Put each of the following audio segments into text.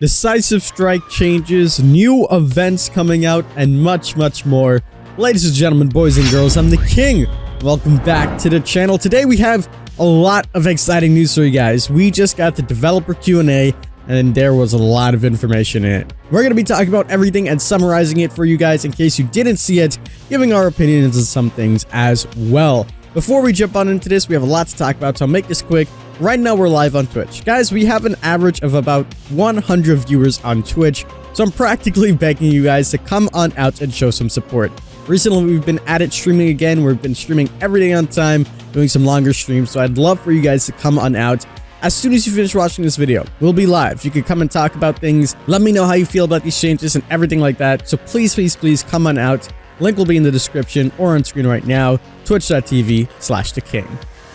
Decisive strike changes, new events coming out, and much more. Ladies and gentlemen, boys and girls, I'm the King. Welcome back to the channel. Today we have a lot of exciting news for you guys. We just got the developer QnA, and there was a lot of information in it. We're going to be talking about everything and summarizing it for you guys in case you didn't see it, giving our opinions on some things as well. Before we jump on into this, we have a lot to talk about, so I'll make this quick. Right now, we're live on Twitch. Guys, we have an average of about 100 viewers on Twitch, so I'm practically begging you guys to come on out and show some support. Recently, we've been at it streaming again. We've been streaming every day on time, doing some longer streams, so I'd love for you guys to come on out. As soon as you finish watching this video, we'll be live. You can come and talk about things. Let me know how you feel about these changes and everything like that. So please come on out. Link will be in the description or on screen right now, twitch.tv/theking.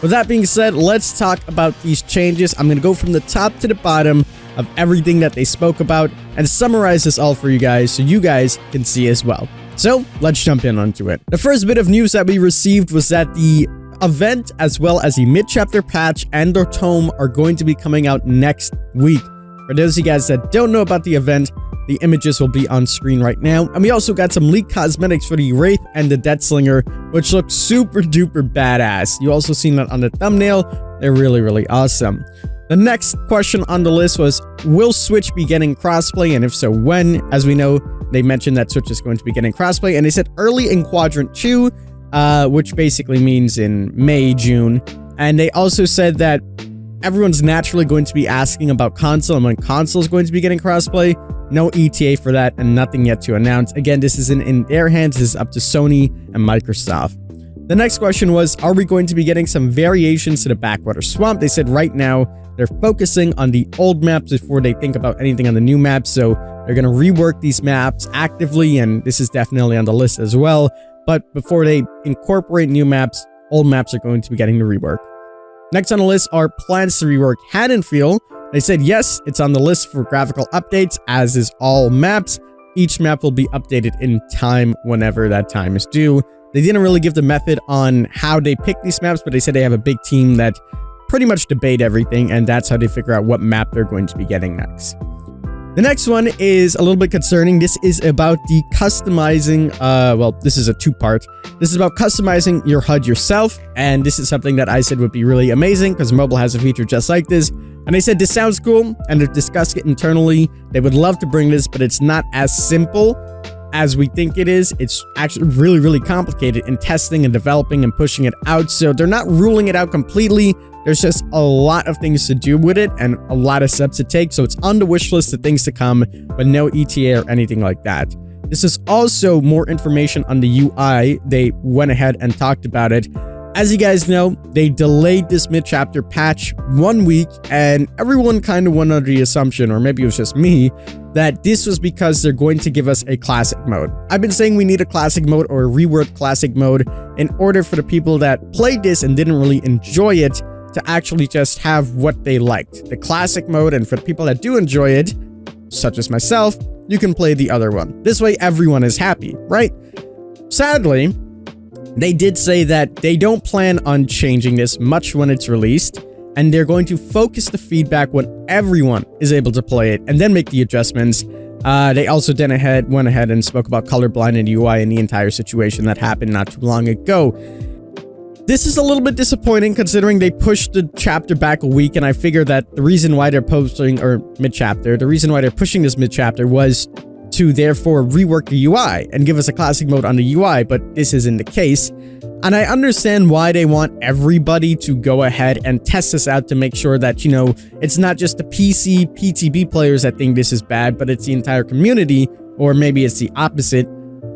With that being said, let's talk about these changes. I'm going to go from the top to the bottom of everything that they spoke about and summarize this all for you guys so you guys can see as well. So let's jump in onto it. The first bit of news that we received was that the event as well as the mid-chapter patch and the tome are going to be coming out next week. For those of you guys that don't know about the event, the images will be on screen right now. And we also got some leaked cosmetics for the Wraith and the Deathslinger, which look super duper badass. You also seen that on the thumbnail. They're really awesome. The next question on the list was, will Switch be getting crossplay? And if so, when? As we know, they mentioned that Switch is going to be getting crossplay, and they said early in Quadrant 2, which basically means in May, June. And they also said that everyone's naturally going to be asking about console and when console is going to be getting crossplay. No ETA for that and nothing yet to announce. Again, this isn't in their hands. This is up to Sony and Microsoft. The next question was, are we going to be getting some variations to the Backwater Swamp? They said right now they're focusing on the old maps before they think about anything on the new maps. So they're going to rework these maps actively, and this is definitely on the list as well. But before they incorporate new maps, old maps are going to be getting the rework. Next on the list are plans to rework Haddonfield. They said yes, it's on the list for graphical updates, as is all maps. Each map will be updated in time whenever that time is due. They didn't really give the method on how they pick these maps, but they said they have a big team that pretty much debate everything, and that's how they figure out what map they're going to be getting next. The next one is a little bit concerning. This is about the customizing, well, this is a two-part. This is about customizing your HUD yourself, and this is something that I said would be really amazing because mobile has a feature just like this. And they said this sounds cool, and they've discussed it internally. They would love to bring this, but it's not as simple as we think it is. It's actually really complicated in testing and developing and pushing it out. So they're not ruling it out completely. There's just a lot of things to do with it and a lot of steps to take. So it's on the wish list of things to come, but no ETA or anything like that. This is also more information on the UI. They went ahead and talked about it. As you guys know, they delayed this mid-chapter patch 1 week, and everyone kind of went under the assumption, or maybe it was just me, that this was because they're going to give us a classic mode. I've been saying we need a classic mode or a reworked classic mode in order for the people that played this and didn't really enjoy it to actually just have what they liked, the classic mode, and for the people that do enjoy it, such as myself, you can play the other one. This way everyone is happy, right? Sadly, they did say that they don't plan on changing this much when it's released, and they're going to focus the feedback when everyone is able to play it and then make the adjustments. They also went ahead and spoke about colorblind and UI and the entire situation that happened not too long ago. This is a little bit disappointing considering they pushed the chapter back a week, and I figure that the reason why they're posting, or mid-chapter, the reason why they're pushing this mid-chapter was to therefore rework the UI and give us a classic mode on the UI, but this isn't the case. And I understand why they want everybody to go ahead and test this out to make sure that, you know, it's not just the PC, PTB players that think this is bad, but it's the entire community, or maybe it's the opposite.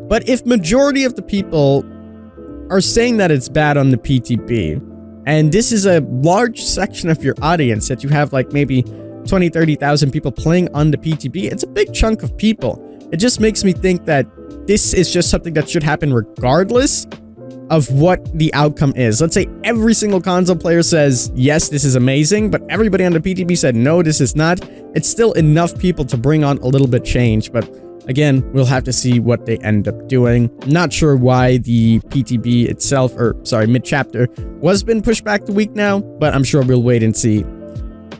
But if majority of the people are saying that it's bad on the PTB, and this is a large section of your audience that you have like maybe 20,000-30,000 people playing on the PTB, it's a big chunk of people. It just makes me think that this is just something that should happen regardless of what the outcome is. Let's say every single console player says, yes, this is amazing, but everybody on the PTB said, no, this is not. It's still enough people to bring on a little bit change, but again, we'll have to see what they end up doing. Not sure why the PTB itself, or sorry, mid-chapter, was been pushed back a week now, but I'm sure we'll wait and see.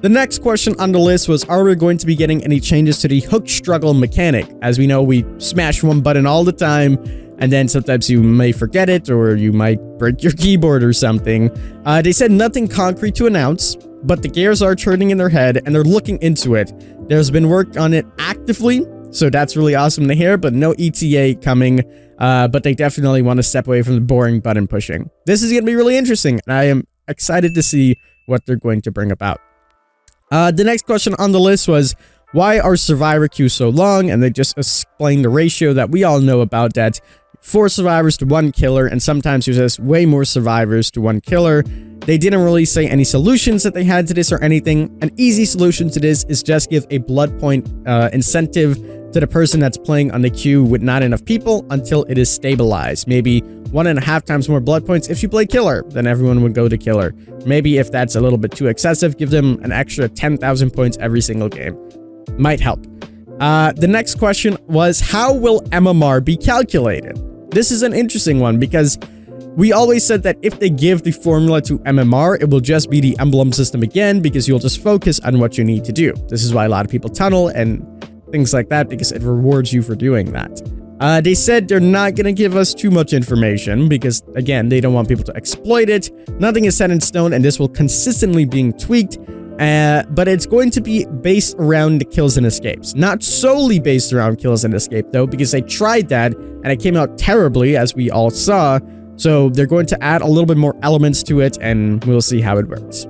The next question on the list was, are we going to be getting any changes to the hook struggle mechanic? As we know, we smash one button all the time, and then sometimes you may forget it, or you might break your keyboard or something. They said nothing concrete to announce, but the gears are turning in their head, and they're looking into it. There's been work on it actively, so that's really awesome to hear, but no ETA coming. But they definitely want to step away from the boring button pushing. This is going to be really interesting, and I am excited to see what they're going to bring about. The next question on the list was, why are survivor queues so long? And they just explained the ratio that we all know about, that 4 survivors to 1 killer, and sometimes there's just way more survivors to 1 killer. They didn't really say any solutions that they had to this or anything. An easy solution to this is just give a blood point incentive to the person that's playing on the queue with not enough people until it is stabilized. Maybe 1.5 times more blood points if you play killer, then everyone would go to killer. Maybe if that's a little bit too excessive, give them an extra 10,000 points every single game. Might help. The next question was, how will MMR be calculated? This is an interesting one because we always said that if they give the formula to MMR, it will just be the emblem system again, because you'll just focus on what you need to do. This is why a lot of people tunnel and things like that, because it rewards you for doing that. They said they're not going to give us too much information because, again, they don't want people to exploit it. Nothing is set in stone, and this will consistently being tweaked. But it's going to be based around the kills and escapes. Not solely based around kills and escape, though, because they tried that, and it came out terribly, as we all saw. So they're going to add a little bit more elements to it, and we'll see how it works.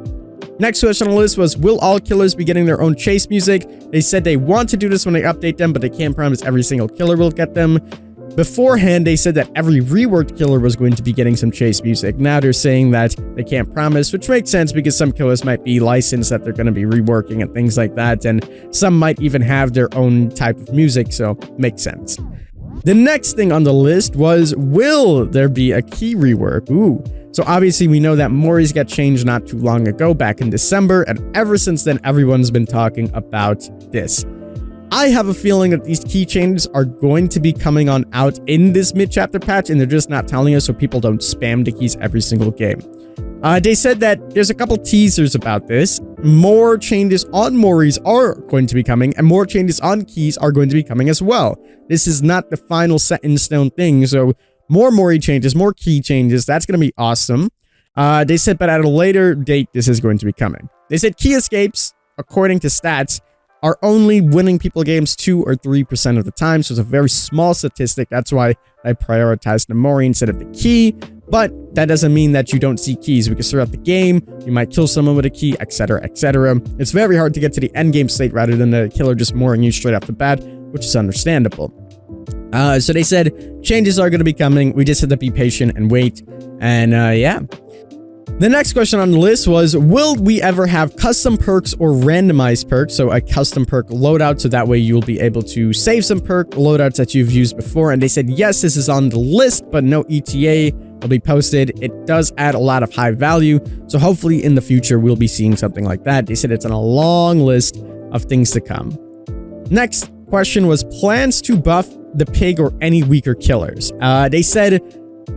Next question on the list was, will all killers be getting their own chase music? They said they want to do this when they update them, but they can't promise every single killer will get them. Beforehand, they said that every reworked killer was going to be getting some chase music. Now they're saying that they can't promise, which makes sense because some killers might be licensed that they're going to be reworking and things like that, and some might even have their own type of music, so makes sense. The next thing on the list was, will there be a key rework? Ooh. So obviously we know that Mori's got changed not too long ago, back in December, and ever since then everyone's been talking about this. I have a feeling that these key changes are going to be coming on out in this mid-chapter patch, and they're just not telling us so people don't spam the keys every single game. They said that there's a couple teasers about this. More changes on Mori's are going to be coming, and more changes on keys are going to be coming as well. This is not the final set in stone thing, so more Mori changes, more key changes. That's going to be awesome. They said, but at a later date, this is going to be coming. They said key escapes, according to stats, are only winning people games 2 or 3% of the time. So it's a very small statistic. That's why I prioritized the Mori instead of the key. But that doesn't mean that you don't see keys, because throughout the game, you might kill someone with a key, etc., etc. It's very hard to get to the end game state rather than the killer just mooring you straight off the bat, which is understandable. So they said changes are going to be coming. We just have to be patient and wait. And yeah. The next question on the list was, will we ever have custom perks or randomized perks? So a custom perk loadout, so that way you'll be able to save some perk loadouts that you've used before. And they said, yes, this is on the list, but no ETA will be posted. It does add a lot of high value. So hopefully in the future, we'll be seeing something like that. They said it's on a long list of things to come. Next question was plans to buff the pig or any weaker killers. They said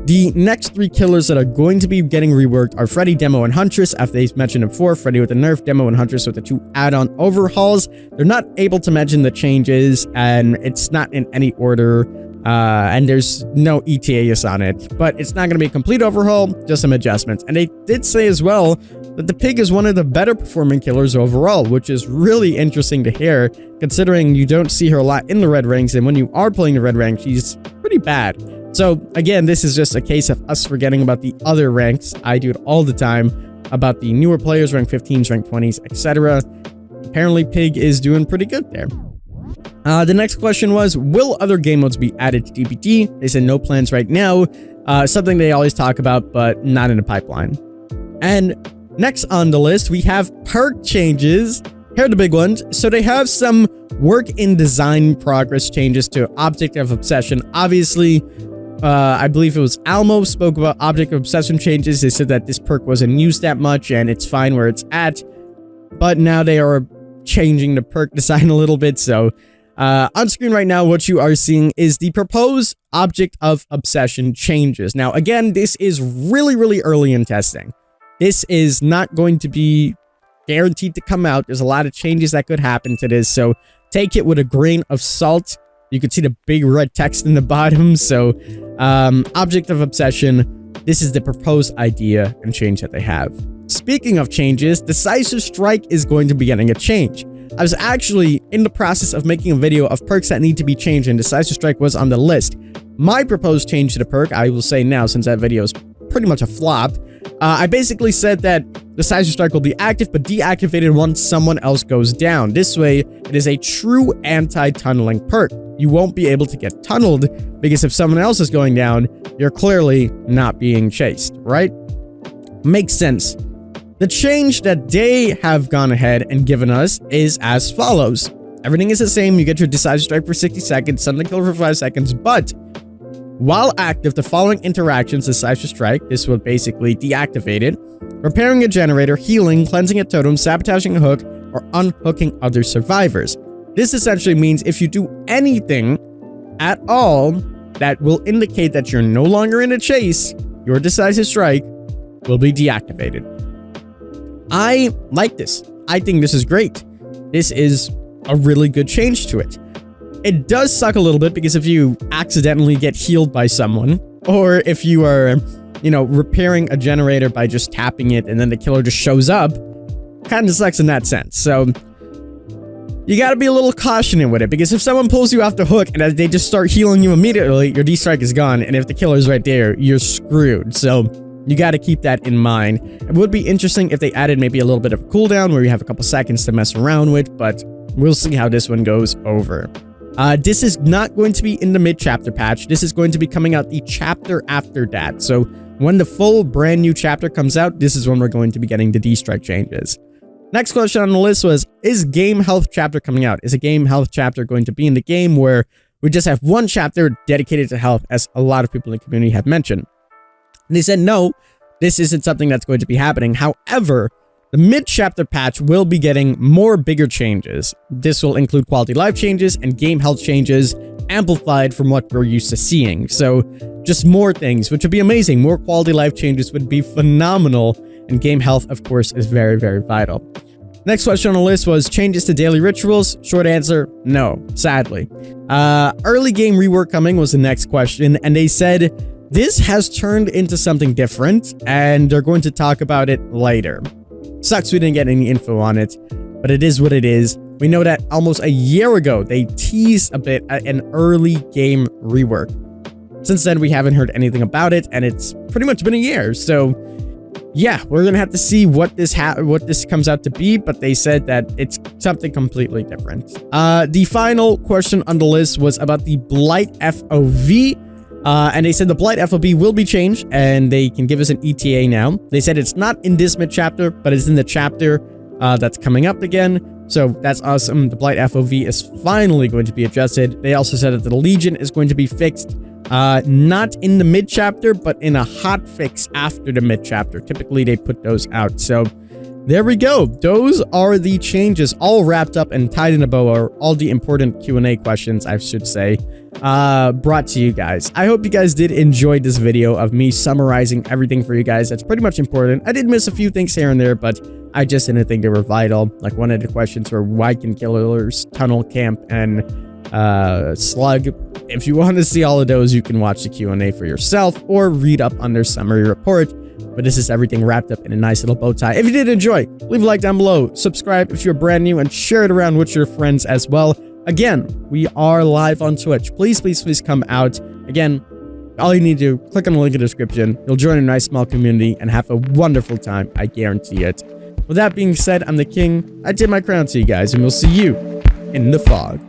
the next 3 killers that are going to be getting reworked are Freddy, Demo, and Huntress. After they mentioned before, Freddy with the nerf, Demo, and Huntress with the 2 add-on overhauls. They're not able to mention the changes, and it's not in any order, and there's no ETAs on it. But it's not going to be a complete overhaul, just some adjustments. And they did say as well that the pig is one of the better performing killers overall, which is really interesting to hear, considering you don't see her a lot in the red ranks, and when you are playing the red rank, she's pretty bad. So again, this is just a case of us forgetting about the other ranks. I do it all the time about the newer players, rank 15s, rank 20s, etc. Apparently Pig is doing pretty good there. The next question was, will other game modes be added to DBD? They said no plans right now. Something they always talk about, but not in the pipeline. And next on the list, we have perk changes. Here are the big ones. So they have some work in design progress changes to Object of Obsession. Obviously, I believe it was Almo spoke about Object of Obsession changes. They said that this perk wasn't used that much and it's fine where it's at. But now they are changing the perk design a little bit. So on screen right now, what you are seeing is the proposed Object of Obsession changes. Now, again, this is really, really early in testing. This is not going to be guaranteed to come out. There's a lot of changes that could happen to this, so take it with a grain of salt. You can see the big red text in the bottom. So, object of obsession. This is the proposed idea and change that they have. Speaking of changes, Decisive Strike is going to be getting a change. I was actually in the process of making a video of perks that need to be changed, and Decisive Strike was on the list. My proposed change to the perk, I will say now, since that video is pretty much a flop, I basically said that Decisive Strike will be active but deactivated once someone else goes down. This way, it is a true anti-tunneling perk. You won't be able to get tunneled because if someone else is going down, you're clearly not being chased, right? Makes sense. The change that they have gone ahead and given us is as follows. Everything is the same. You get your Decisive Strike for 60 seconds, Sudden Killer for 5 seconds, but while active, the following interactions, Decisive Strike, this will basically deactivate it: repairing a generator, healing, cleansing a totem, sabotaging a hook, or unhooking other survivors. This essentially means if you do anything at all that will indicate that you're no longer in a chase, your Decisive Strike will be deactivated. I like this. I think this is great. This is a really good change to it. It does suck a little bit because if you accidentally get healed by someone, or if you are, repairing a generator by just tapping it and then the killer just shows up, kind of sucks in that sense. So you got to be a little cautious with it, because if someone pulls you off the hook and they just start healing you immediately, your D-Strike is gone, and if the killer's right there, you're screwed. So you got to keep that in mind. It would be interesting if they added maybe a little bit of a cooldown where you have a couple seconds to mess around with, but we'll see how this one goes over. This is not going to be in the mid-chapter patch. This is going to be coming out the chapter after that. So when the full brand new chapter comes out, this is when we're going to be getting the D-Strike changes. Next question on the list was, is game health chapter coming out? Is a game health chapter going to be in the game where we just have one chapter dedicated to health, as a lot of people in the community have mentioned? And they said, no, this isn't something that's going to be happening. However, the mid-chapter patch will be getting more bigger changes. This will include quality life changes and game health changes, amplified from what we're used to seeing. So just more things, which would be amazing. More quality life changes would be phenomenal. And game health, of course, is very, very vital. Next question on the list was changes to daily rituals. Short answer, no, sadly. Early game rework coming was the next question. And they said this has turned into something different, and they're going to talk about it later. Sucks we didn't get any info on it, but it is what it is. We know that almost a year ago, they teased a bit at an early game rework. Since then, we haven't heard anything about it, and it's pretty much been a year. So yeah, we're gonna have to see what this comes out to be, but they said that it's something completely different. The final question on the list was about the Blight FOV. And they said the Blight FOB will be changed, and they can give us an ETA now. They said it's not in this mid-chapter, but it's in the chapter that's coming up again. So that's awesome. The Blight FOV is finally going to be adjusted. They also said that the Legion is going to be fixed, not in the mid-chapter, but in a hot fix after the mid-chapter. Typically, they put those out. So there we go. Those are the changes all wrapped up and tied in a bow, or all the important Q&A questions, I should say, brought to you guys. I hope you guys did enjoy this video of me summarizing everything for you guys. That's pretty much important. I did miss a few things here and there, but I just didn't think they were vital. Like one of the questions were, why can killers tunnel, camp, and slug? If you want to see all of those, you can watch the Q&A for yourself or read up on their summary report. But this is everything wrapped up in a nice little bow tie. If you did enjoy, leave a like down below, subscribe if you're brand new, and share it around with your friends as well. Again, we are live on Twitch. Please, please, please come out. Again, all you need to do, click on the link in the description. You'll join a nice small community and have a wonderful time. I guarantee it. With that being said, I'm the King. I tip my crown to you guys, and we'll see you in the fog.